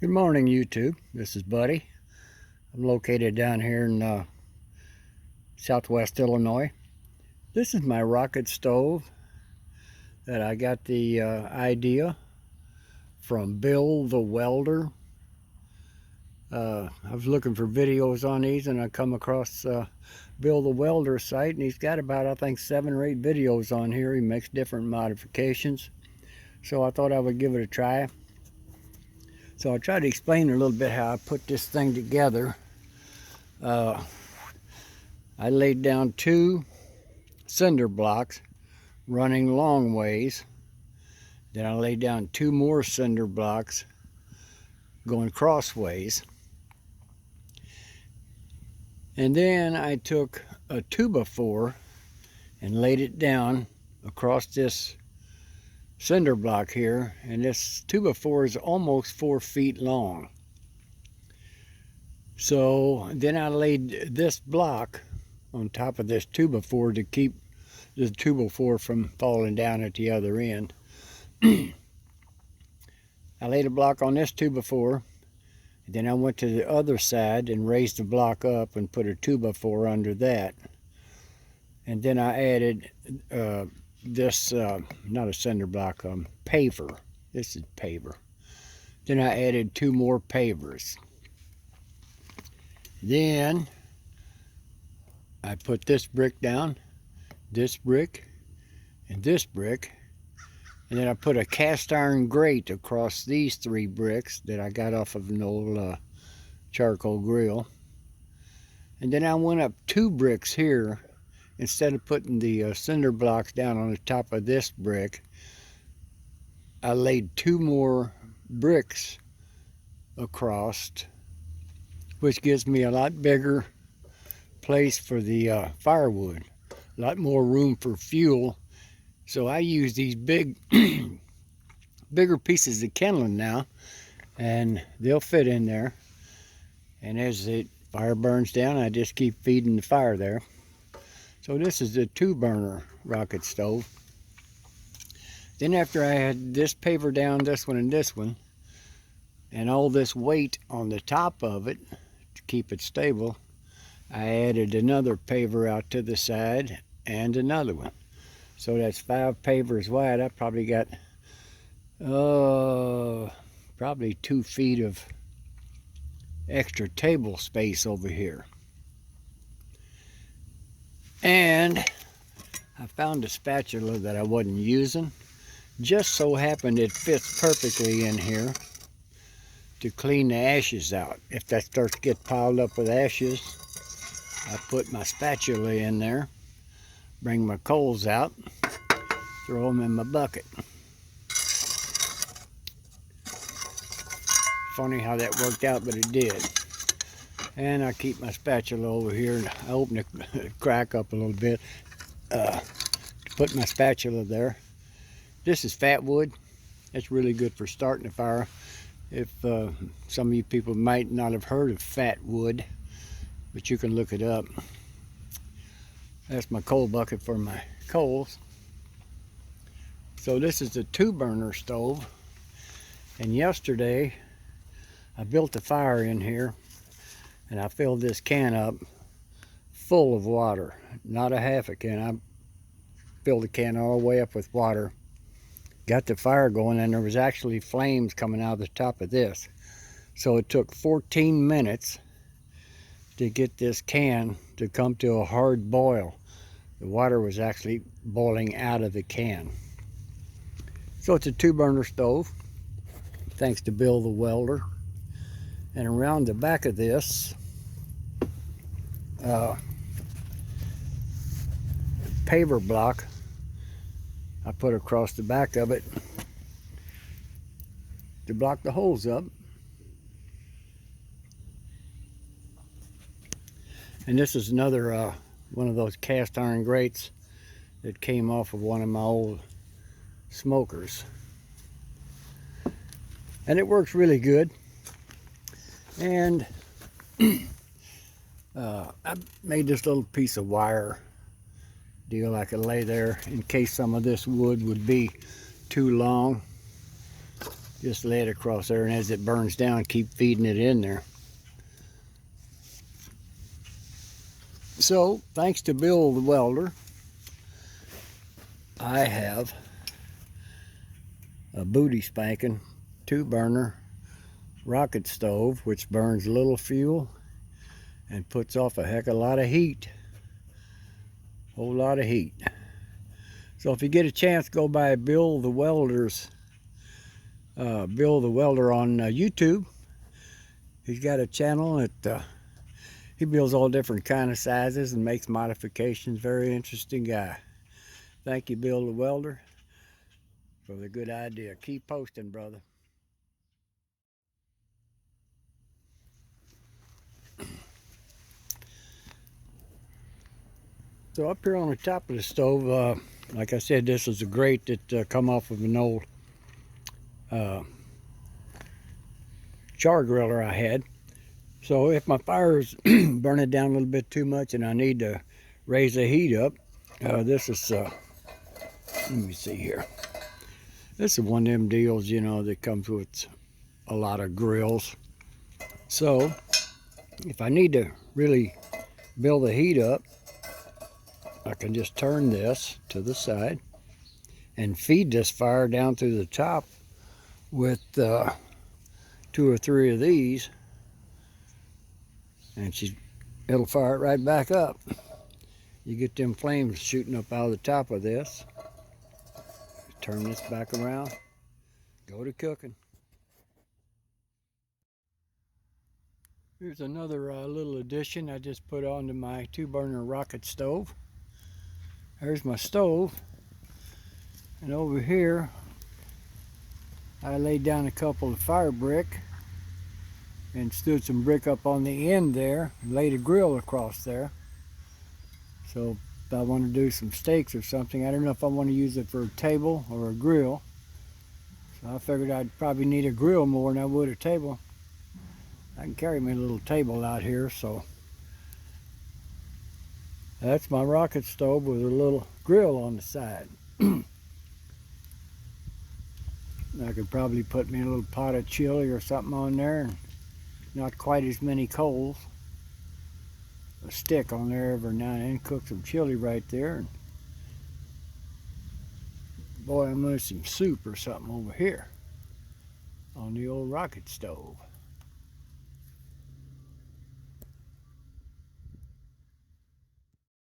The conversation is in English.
Good morning, YouTube. This is Buddy. I'm located down here in southwest Illinois. This is my rocket stove that I got the idea from Bill the Welder. I was looking for videos on these and I come across Bill the Welder site, and he's got about, I think, 7 or 8 videos on here. He makes different modifications. So I thought I would give it a try. So I'll try to explain a little bit how I put this thing together. I laid down 2 cinder blocks running long ways. Then I laid down 2 more cinder blocks going crossways. And then I took a 2x4 and laid it down across this cinder block here, and this 2x4 is almost 4 feet long. So then I laid this block on top of this 2x4 to keep the 2x4 from falling down at the other end. I laid a block on this 2x4, then I went to the other side and raised the block up and put a 2x4 under that. And then I added this, not a cinder block, paver. This is paver. Then I added 2 more pavers. Then I put this brick down, this brick, and this brick. And then I put a cast iron grate across these 3 bricks that I got off of an old charcoal grill. And then I went up 2 bricks here. Instead of putting the cinder blocks down on the top of this brick, I laid 2 more bricks across, which gives me a lot bigger place for the firewood, a lot more room for fuel. So I use these bigger pieces of kindling now, and they'll fit in there. And as the fire burns down, I just keep feeding the fire there. So this is the 2-burner rocket stove. Then after I had this paver down, this one and this one, and all this weight on the top of it to keep it stable, I added another paver out to the side and another one. So that's 5 pavers wide. I probably got probably 2 feet of extra table space over here. And I found a spatula that I wasn't using. Just so happened it fits perfectly in here to clean the ashes out. If that starts to get piled up with ashes, I put my spatula in there, bring my coals out, throw them in my bucket. Funny how that worked out, but it did. And I keep my spatula over here, and I open the crack up a little bit to put my spatula there. This is fat wood. It's really good for starting a fire. If some of you people might not have heard of fat wood, but you can look it up. That's my coal bucket for my coals. So this is a 2-burner stove. And yesterday I built a fire in here, and I filled this can up full of water. Not a half a can. I filled the can all the way up with water. Got the fire going, and there was actually flames coming out of the top of this. So it took 14 minutes to get this can to come to a hard boil. The water was actually boiling out of the can. So it's a 2-burner stove, thanks to Bill the Welder. And around the back of this paver block I put across the back of it to block the holes up. And this is another one of those cast iron grates that came off of one of my old smokers. And it works really good. And I made this little piece of wire deal I could lay there in case some of this wood would be too long. Just lay it across there, and as it burns down, keep feeding it in there. So, thanks to Bill the welder, I have a booty spanking 2-burner rocket stove, which burns little fuel and puts off a heck of a lot of heat. Whole lot of heat. So if you get a chance, go by Bill the Welder's Bill the Welder on YouTube. He's got a channel that he builds all different kind of sizes and makes modifications. Very interesting guy. Thank you, Bill the Welder, for the good idea. Keep posting, brother. So up here on the top of the stove, like I said, this is a grate that come off of an old char griller I had. So if my fire's burning down a little bit too much and I need to raise the heat up, this is, let me see here. This is one of them deals, you know, that comes with a lot of grills. So if I need to really build the heat up, I can just turn this to the side and feed this fire down through the top with 2 or 3 of these, and it'll fire it right back up. You get them flames shooting up out of the top of this. Turn this back around, go to cooking. Here's another little addition I just put onto my 2-burner rocket stove. There's my stove, and over here I laid down a couple of fire brick and stood some brick up on the end there and laid a grill across there. So if I want to do some steaks or something, I don't know if I want to use it for a table or a grill. So I figured I'd probably need a grill more than I would a table. I can carry my little table out here, so that's my rocket stove with a little grill on the side. I could probably put me a little pot of chili or something on there, and not quite as many coals. A stick on there every now and then, cook some chili right there. And boy, I'm gonna make some soup or something over here on the old rocket stove.